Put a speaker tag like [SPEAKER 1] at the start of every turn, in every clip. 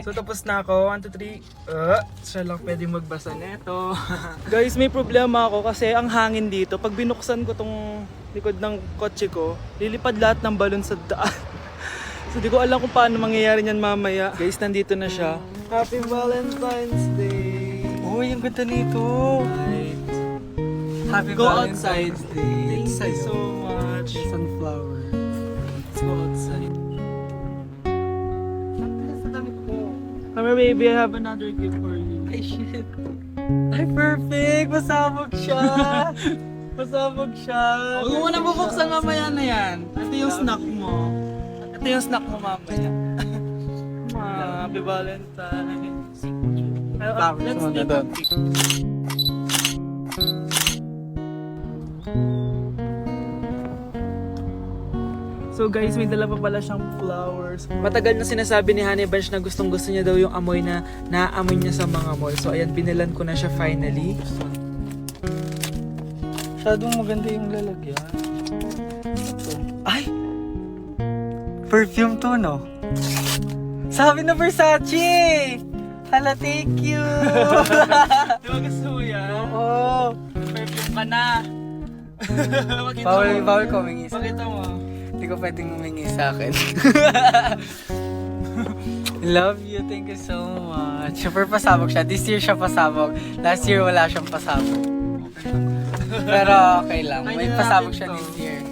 [SPEAKER 1] So tapos na ako, 1, 2, 3. Siya lang pwede magbasa neto. Guys, may problema ako kasi ang hangin dito, pag binuksan ko tong likod ng kotse ko, lilipad lahat ng balon sa daan. So di ko alam kung paano mangyayari niyan mamaya. Guys, nandito na siya. Happy Valentine's Day!
[SPEAKER 2] Uy, ang ganda nito.
[SPEAKER 1] Right.
[SPEAKER 2] Happy
[SPEAKER 1] Go
[SPEAKER 2] Valentine's
[SPEAKER 1] outside.
[SPEAKER 2] Day.
[SPEAKER 1] Thank you so much.
[SPEAKER 2] Sunflower.
[SPEAKER 1] Let's go outside. Come here, baby. I have another gift for you.
[SPEAKER 2] Ay, shit. Ay, perfect. Pasabog siya. Pasabog siya.
[SPEAKER 1] Huwag mo na bubuksan mamaya na yan. Ito yung snack mo. Ito yung snack mo mamaya. Happy Valentine's. Let's take a pic. So guys, may dala pa pala siyang flowers. Matagal na sinasabi ni Honey Bunch na gustong gusto niya daw yung amoy na naaamoy niya sa mga mall. So ayan, binilan ko na siya finally.
[SPEAKER 2] Masyadong maganda yung lalagyan. Ay! Perfume to, no? Sabi na Versace! Hala, thank you!
[SPEAKER 1] Di ba gusto mo yan?
[SPEAKER 2] Oo!
[SPEAKER 1] Perfume ka na! Pakita
[SPEAKER 2] Bawal ko humingi sa
[SPEAKER 1] Pakita mo.
[SPEAKER 2] Hindi ko pwedeng humingi sa akin. Love you, thank you so much. Super pasabog siya. This year siya pasabog. Last year wala siyang pasabog. Pero okay lang. May pasabog siya this year.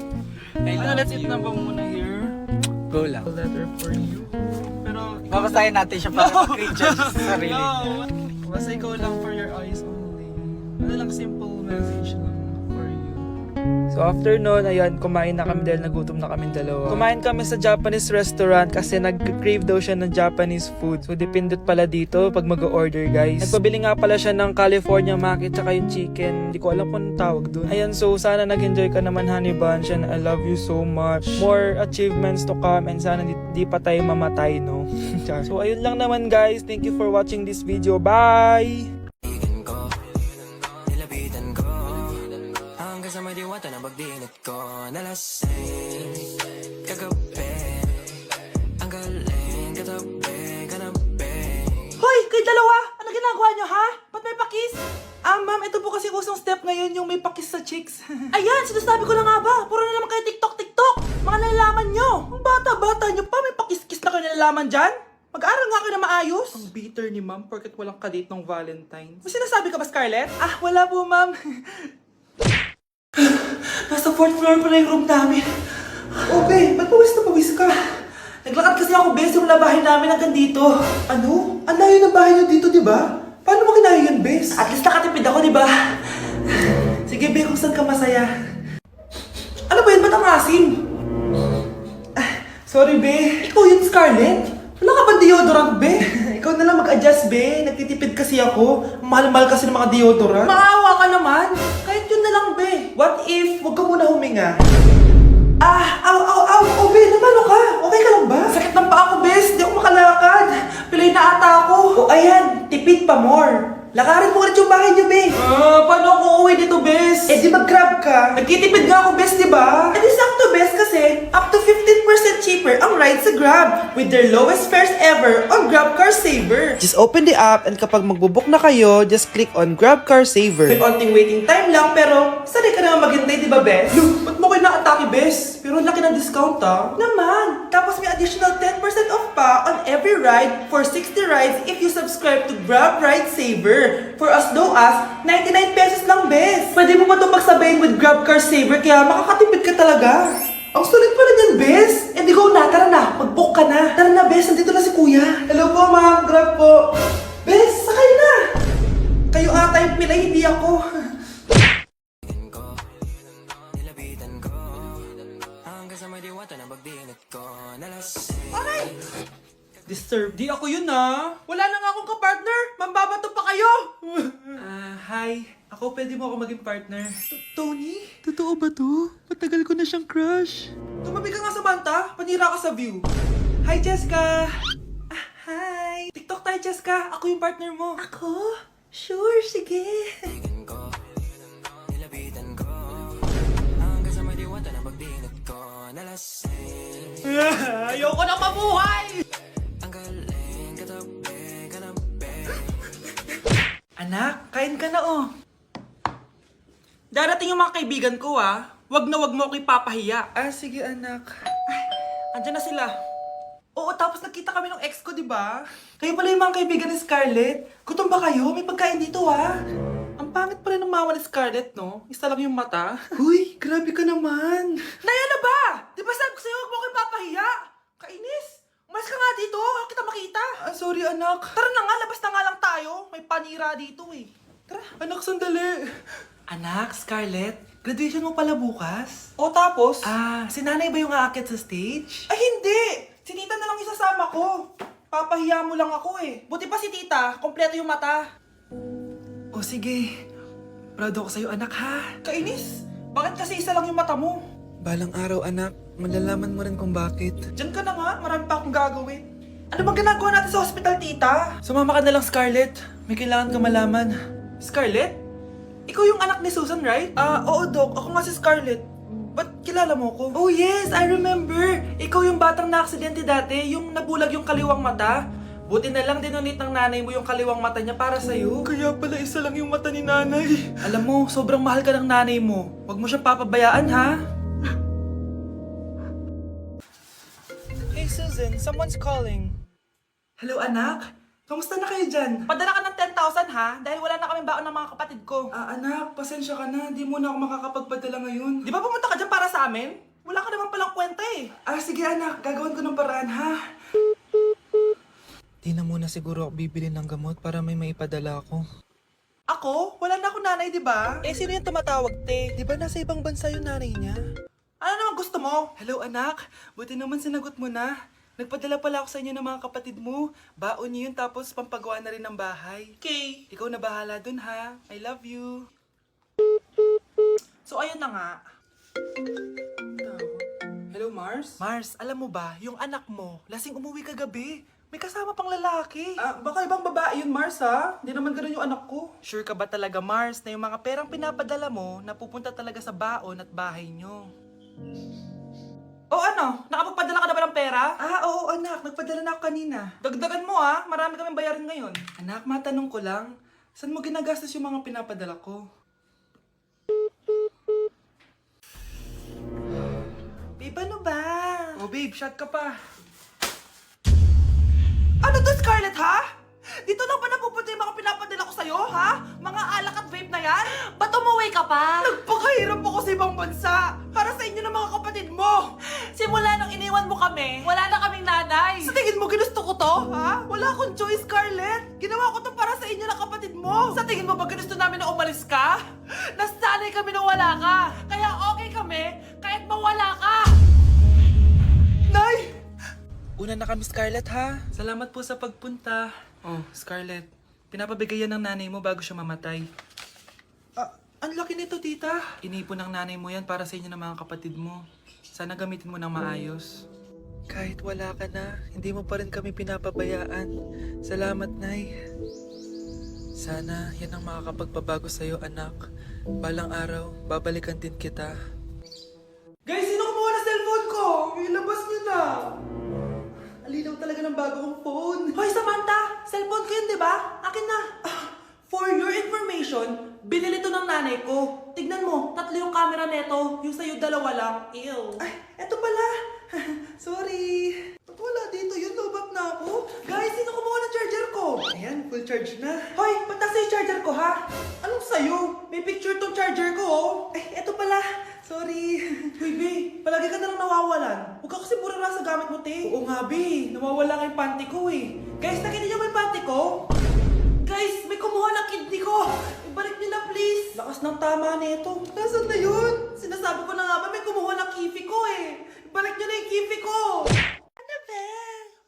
[SPEAKER 2] I love
[SPEAKER 1] Let's eat
[SPEAKER 2] you.
[SPEAKER 1] na ba muna here?
[SPEAKER 2] Go lang.
[SPEAKER 1] A letter for you. Pero
[SPEAKER 2] Babasahin natin siya para mag-creature sa sarili.
[SPEAKER 1] No! Basta ikaw lang for your eyes only. Ano lang, simple message lang for you. So after nun, ayan, kumain na kami dahil nagutom na kami dalawa. Kumain kami sa Japanese restaurant kasi nag-crave daw siya ng Japanese food. So dependent pala dito pag mag-order, guys. Nagpabili nga pala siya ng California Maki tsaka yung chicken. Hindi ko alam kung anong tawag dun. Ayan, so sana nag-enjoy ka naman, Honey Bunch, and I love you so much. More achievements to come and sana di pa tayo mamatay, no? So ayun lang naman, guys. Thank you for watching this video. Bye!
[SPEAKER 3] Sa may diwata na pagdinit ko nalasing kagabi ang galing katabi.
[SPEAKER 1] Hoy! Kayo dalawa! Ano ginagawa nyo, ha? Ba't may pakis? Ma'am, ito po kasi usong step ngayon yung may pakis sa chicks. Ayan! Sinasabi ko na nga ba? Puro na naman kayo TikTok! Mga nalalaman nyo! Ang bata-bata nyo pa, may pakis-kis na kayo nalalaman dyan? Mag-aaral nga kayo na maayos. Ang bitter ni ma'am porket walang kadate ng Valentine's. May sinasabi ka ba, Scarlett? Wala po, ma'am. Nasa 4th floor pa na yung room namin. Oh, be, ba't pawis na pawis ka? Naglakad kasi ako, be, simula bahay namin hanggang dito. Ano? Ang layo ng bahay nyo dito, di ba? Paano mo kinaya yun, bes? At least nakatipid ako, di ba? Sige, be, kung saan ka masaya. Ano ba yun? Ba't ang asim? Sorry, be. Ikaw yun, Scarlett? Wala ka ba deodorant, be? Ikaw na lang mag-adjust, be. Nagtitipid kasi ako. Mahal-mahal kasi ng mga deodorant. Maawa ka naman. Kahit yun na lang, be. What if, wag ka muna huminga? Aw, be, namalo ka? Okay ka lang ba? Sakit ng paa ko, bes. Di ako makalakad. Pilay na ata ako. O, ayan. Tipid pa more. Lakarin mo ulit yung bahay niyo, be. Paano ako uuwi dito, bes? Eh, di mag-grab ka. Nagtitipid nga ako, bes, di ba? Eh, di sakto, bes, kasi up to 15% cheaper ang ride sa Grab with their lowest fares ever on Grab Car Saver. Just open the app and kapag magbubook na kayo, just click on Grab Car Saver. May onting waiting time lang, pero sanay ka naman maghintay, di ba, bes? Look, ba't mo kayo nakatake, bes? Pero laki ng discount, Naman. Tapos may additional 10% off pa on every ride for 60 rides if you subscribe to Grab Ride Saver. For as low as 99 pesos lang, bes. Pwede mo ba ito pagsabayin with Grab Car Saver kaya makakatipid ka talaga. Ang sulit pala niyan, bes. Eh di go na, tara na. Mag-book ka na. Tara na, bes. Nandito na si kuya. Hello po, ma'am. Grab po. Bes, sakay na. Kayo ata yung pilay, hindi ako.
[SPEAKER 3] Nilapitan ko hanggang sa may diwata na pagdinit ko nalasing.
[SPEAKER 1] Okay. Disturb. Di ako yun, Wala na nga akong kapartner. Mambabato pa kayo. Hi. Ako, pwede mo ako maging partner. Tony? Totoo ba to? Matagal ko na siyang crush. Tumabi ka nga sa banta. Panira ka sa view. Hi, Jessica. Hi. TikTok tayo, Jessica. Ako yung partner mo. Ako? Sure, sige.
[SPEAKER 3] Nilapitan ko hanggang sa may diwata na pagdinit ko nalasing.
[SPEAKER 1] Ayoko na mabuhay!
[SPEAKER 3] Ang galing katabi.
[SPEAKER 1] Anak, kain ka na oh. Darating yung mga kaibigan ko ah. Wag na wag mo ako ipapahiya. Ah, sige anak. Ay, andyan na sila. Oo, tapos nagkita kami ng ex ko, di ba? Kayo pala yung mga kaibigan ni Scarlett. Gutom ba kayo? May pagkain dito ah. Ang pangit pa rin ng mama ni Scarlett, no? Isa lang yung mata. Huy, grabe ka naman. Naya na ba? Di ba sabi ko sa'yo, wag mo ako ipapahiya? Kainis. Umalis ka nga dito, huwag kita makita. Ah, sorry anak. Tara na nga, labas na nga lang tayo. May panira dito eh. Tara. Anak, sandali. Anak, Scarlett, graduation mo pala bukas? O tapos? Ah, si nanay ba yung aakyat sa stage? Ay hindi! Si tita na lang isasama ko. Papahiya mo lang ako eh. Buti pa si tita, kompleto yung mata. O sige, proud ako sa'yo anak ha. Kainis, bakit kasi isa lang yung mata mo? Balang araw anak, malalaman mo rin kung bakit. Diyan ka na nga, marami pa akong gagawin. Ano bang ginagawa natin sa hospital, tita? Sumama ka na lang, Scarlett. May kailangan ka malaman. Scarlett? Ikaw yung anak ni Susan, right? Ah, oo, Doc. Ako nga si Scarlett. Ba't kilala mo ko? Oh, yes! I remember! Ikaw yung batang na-aksidente dati, yung nabulag yung kaliwang mata. Buti na lang dinonate ng nanay mo yung kaliwang mata niya para sa'yo. Kaya pala isa lang yung mata ni nanay. Alam mo, sobrang mahal ka ng nanay mo. Huwag mo siyang papabayaan, ha? Hey Susan, someone's calling. Hello anak, kamusta na kayo dyan? Padala ka ng 10,000 ha, dahil wala na kaming baon ng mga kapatid ko. Ah anak, pasensya ka na, di mo na ako makakapagpadala ngayon. Di ba pumunta ka dyan para sa amin? Wala ka naman palang kwenta eh. Ah sige anak, gagawin ko ng paraan ha. Di na muna siguro ako bibili ng gamot para may maipadala ako. Ako? Wala na ako nanay, di ba? Eh, sino yung tumatawag, te? Di ba nasa ibang bansa yung nanay niya? Ano naman gusto mo? Hello, anak. Buti naman sinagot mo na. Nagpadala pala ako sa inyo ng mga kapatid mo. Baon niyo yun tapos pampagawa na rin ng bahay. Okay. Ikaw na bahala dun, ha? I love you. So, ayun na nga. Hello, Mars? Mars, alam mo ba, yung anak mo, lasing umuwi kagabi. May kasama pang lalaki. Ah, baka ibang babae yun, Mars, ha? Hindi naman ganun yung anak ko. Sure ka ba talaga, Mars, na yung mga perang pinapadala mo, napupunta talaga sa baon at bahay nyo? Oh, ano? Nakapagpadala ka na ba ng pera? Ah, oo, anak. Nagpadala na ako kanina. Dagdagan mo, ha? Marami kaming bayarin ngayon. Anak, matanong ko lang, saan mo ginagastos yung mga pinapadala ko? Babe, ano ba? Oh, babe, shot ka pa. Ano to, Scarlett, ha? Dito lang ba napupunta yung mga pinapadala ko sa'yo, ha? Mga alak at vape na yan?
[SPEAKER 4] Ba't umuwi ka pa?
[SPEAKER 1] Nagpakahirap ako sa ibang bansa para sa inyo ng mga kapatid mo.
[SPEAKER 4] Simula nung iniwan mo kami, wala na kaming nanay.
[SPEAKER 1] Sa tingin mo ginusto ko to, ha? Wala akong choice, Scarlett. Ginawa ko to para sa inyo ng kapatid mo.
[SPEAKER 4] Sa tingin mo ba ginusto namin na umalis ka? Nasanay kami na wala ka. Kaya okay kami kahit mawala ka.
[SPEAKER 1] Nay! Una na kami, Scarlett, ha? Salamat po sa pagpunta. Oh, Scarlett, pinapabigay yan ng nanay mo bago siya mamatay. Ah, ang laki nito, tita. Inipon ng nanay mo yan para sa inyo ng mga kapatid mo. Sana gamitin mo ng maayos. Kahit wala ka na, hindi mo pa rin kami pinapabayaan. Salamat, Nay. Sana yan ang makakapagpabago sa'yo, anak. Balang araw, babalikan din kita. Guys, sino kumuha na cellphone ko? Ilabas niyo na. Alinaw talaga ng bago kong phone. Hoy, Samantha! Cellphone ko yun, di ba? Akin na. For your information, binili to ng nanay ko. Tignan mo, 3 yung camera neto. Yung sa'yo 2 lang. Ew. Ay, eto pala. Sorry. Ba't wala dito yun? Lobat na ako. Guys, sino kumuha ng charger ko? Ayan, full charge na. Hoy, ba't nasa yung charger ko, ha? Anong sa'yo? May picture tong charger ko, oh. Ay, eto pala. Sorry. Hoy, B, palagi ka na lang nawawalan. Huwag ka kasi burara sa gamit mo, te. Oo nga, B. Nawawala nga yung panty ko, eh. Guys, nakita niyo ba yung panty ko? Guys, may kumuha ng kidney ko. Ibalik niyo na, please. Lakas ng tama nito. Nasaan na yun? Sinasabi ko na nga ba, may kumuha ng kifi ko, eh. Ibalik niyo na yung kifi ko. Ano ba?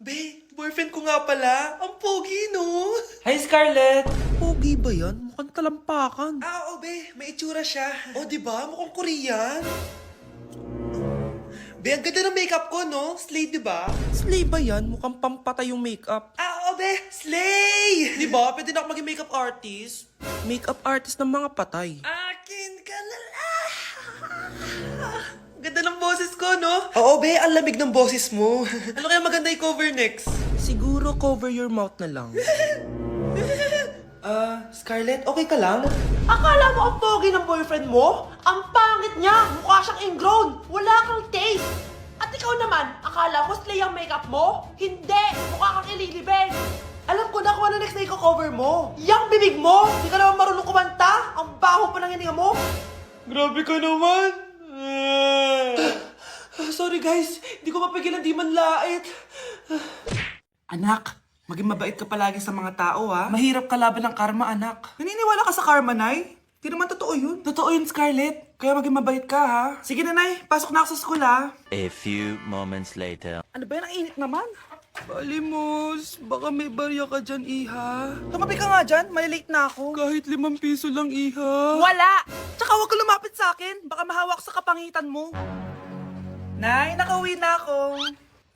[SPEAKER 1] Be, boyfriend ko nga pala. Ang pogi, no? Hi, Scarlett. Pogi ba yan? Mukhang talampakan. Ah, oo, be. May itsura siya. Oh, di ba? Mukhang Korean. Be, ang ganda ng makeup ko, no? Slay, di ba? Slay ba yan? Mukhang pampatay yung makeup. Ah, oo, be. Slay! Di ba? Pwede na ako maging makeup artist. Makeup artist ng mga patay. Akin ka na lang. Ganda ng boses ko, no? Oo, be. Ang lamig ng boses mo. Ano kaya maganda i-cover next? Siguro cover your mouth na lang. Scarlett, okay ka lang?
[SPEAKER 4] Akala mo ang pogi ng boyfriend mo? Ang pangit niya! Mukha siyang ingrown! Wala kang taste! At ikaw naman, akala mo slay ang makeup mo? Hindi! Mukha kang ililibing! Alam ko na kung ano next na i-cover mo. Yang bibig mo! Di ka naman marunong kumanta! Ang baho pa ng hininga mo!
[SPEAKER 1] Grabe ka naman! Sorry guys, hindi ko mapigilan di man lait. Anak, maging mabait ka palagi sa mga tao ha. Mahirap kalaban ng karma, anak. Naniniwala ka sa karma, Nay? Di naman totoo yun. Totoo yun, Scarlett. Kaya maging mabait ka ha. Sige na, Nay. Pasok na ako sa school ha.
[SPEAKER 5] A few moments later.
[SPEAKER 1] Ano ba yan? Ang init naman. Balimos, baka may barya ka dyan, Iha. Tumabi ka nga dyan, malilate na ako. Kahit 5 piso lang, Iha.
[SPEAKER 4] Wala!
[SPEAKER 1] Tsaka huwag ka lumapit sa akin, baka mahawak sa kapangitan mo. Nay, nakauwi na ako.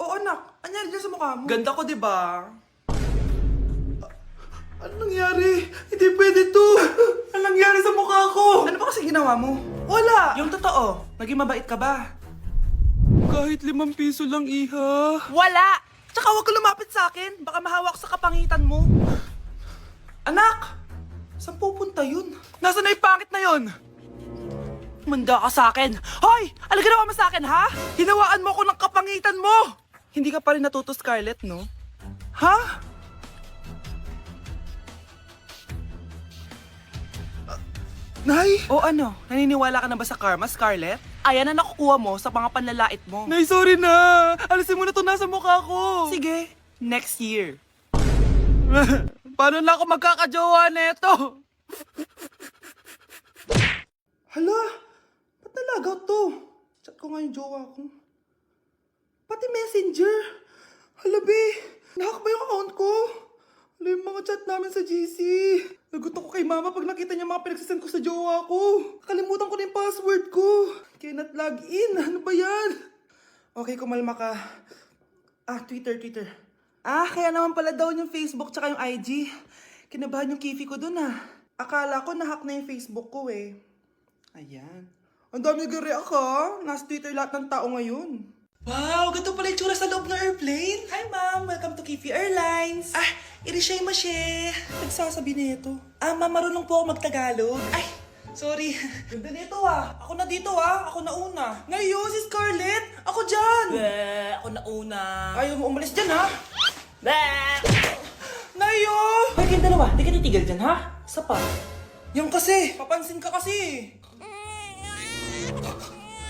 [SPEAKER 1] Oo, anak. Anyari dyan sa mukha mo? Ganda ko, di ba? Ano nangyari? Hindi pwede to. Ano nangyari sa mukha ko? Ano ba kasi ginawa mo? Wala. Yung totoo, naging mabait ka ba? Kahit 5 piso lang, Iha.
[SPEAKER 4] Wala!
[SPEAKER 1] Tsaka huwag ka lumapit sa akin, baka mahawak sa kapangitan mo. Anak! Saan pupunta yun? Nasaan na yung pangit na yun?
[SPEAKER 4] Manda ka sa akin! Hoy! Ano ginawa mo sa akin, ha?
[SPEAKER 1] Hinawaan mo ko ng kapangitan mo! Hindi ka pa rin natuto, Scarlett, no? Ha? Nay? O ano? Naniniwala ka na ba sa karma, Scarlett?
[SPEAKER 4] Ayan na nakukuha mo sa mga panlalait mo.
[SPEAKER 1] Nay, sorry na! Alisin mo na to nasa mukha ko! Sige, next year.
[SPEAKER 4] Paano na ako magkakajowa neto?
[SPEAKER 1] Hala, ba't nalagaw to? Chat ko nga yung jowa ko. Pati messenger. Hala, be, nahack ba yung account ko? Hala, yung mga chat namin sa GC. Nagutom ko kay mama pag nakita niya mga pinagsasend ko sa jowa ko. Nakalimutan ko na yung password ko. Cannot log in. Ano ba yan? Okay, kumalma ka. Twitter. Kaya naman pala daw yung Facebook tsaka yung IG. Kinabahan yung kifi ko dun Akala ko nahack na yung Facebook ko eh. Ayan. Ang dami nag-react ha. Nasa Twitter lahat ng tao ngayon. Wow, ganito pala yung tsura sa loob ng airplane. Hi ma'am, welcome to Kifi Airlines. Irishay mashe. Nagsasabi nito. Ma'am, marunong po ako magtagalog. Ay, sorry. Ganda nito Ako na dito Ako na una. Ngayon, si Scarlett. Ako dyan.
[SPEAKER 4] Ako na una.
[SPEAKER 1] Ayaw mo umalis dyan
[SPEAKER 4] Bleh!
[SPEAKER 1] Nayo!
[SPEAKER 4] Hoy, kayong dalawa, di ka titigil dyan, ha? Isa pa.
[SPEAKER 1] Yung kasi, papansin ka kasi.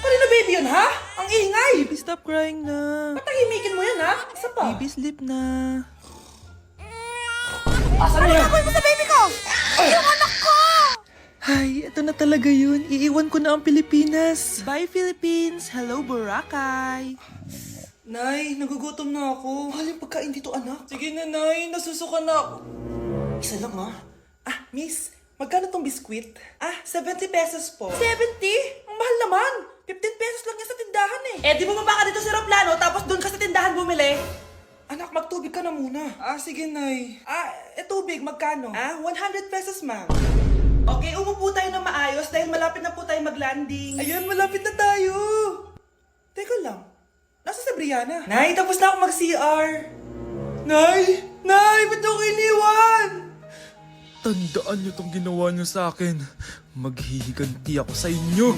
[SPEAKER 1] Pari na baby yun, ha? Ang ingay! Baby, stop crying na. Patahimikin mo yan, ha? Isa pa. Baby, sleep na.
[SPEAKER 4] Asan na yan? Ako mo sa baby ko! Yung anak ko!
[SPEAKER 1] Ay, ito na talaga yun. Iiwan ko na ang Pilipinas. Bye, Philippines. Hello, Boracay. Nay, nagugutom na ako. Mahal yung pagkain dito, anak. Sige na, Nay. Nasusuka na ako. Isa lang, miss, magkano tong biskwit? 70 pesos po. 70? Ang mahal naman. 15 pesos lang yan sa tindahan
[SPEAKER 4] Di bumaba ka dito sa aeroplano, tapos doon ka sa tindahan bumili.
[SPEAKER 1] Anak, magtubig ka na muna. Sige, Nay. Tubig, magkano? 100 pesos, ma'am. Okay, umupo tayo na maayos dahil malapit na po tayo mag-landing. Ayun, malapit na tayo. Teka lang. Nasa si Brianna? Nay, tapos na ako mag-CR. Nay! Nay! Ba't ako iniwan?
[SPEAKER 6] Tandaan niyo tong ginawa niyo sa akin. Maghihiganti ako sa inyo.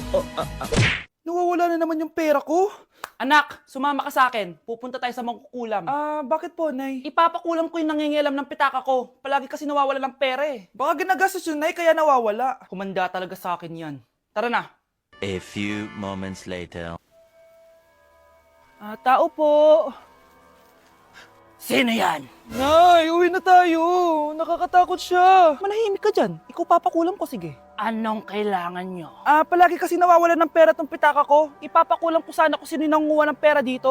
[SPEAKER 1] Nawawala na naman yung pera ko.
[SPEAKER 4] Anak, sumama ka sa akin. Pupunta tayo sa mangkukulam.
[SPEAKER 1] Bakit po, Nay?
[SPEAKER 4] Ipapakulam ko yung nangingialam ng pitaka ko. Palagi kasi nawawala ng pera
[SPEAKER 1] Baka ginagastos yun, Nay, kaya nawawala.
[SPEAKER 4] Kumanda talaga sa akin yan. Tara na.
[SPEAKER 5] A few moments later.
[SPEAKER 4] Tao po. Sino yan?
[SPEAKER 1] Nay, uwi na tayo. Nakakatakot siya.
[SPEAKER 4] Manahimik ka dyan. Ikaw papakulam ko, sige. Anong kailangan nyo?
[SPEAKER 1] Palagi kasi nawawala ng pera tong pitaka ko. Ipapakulam ko sana kung sino yung nanguha ng pera dito.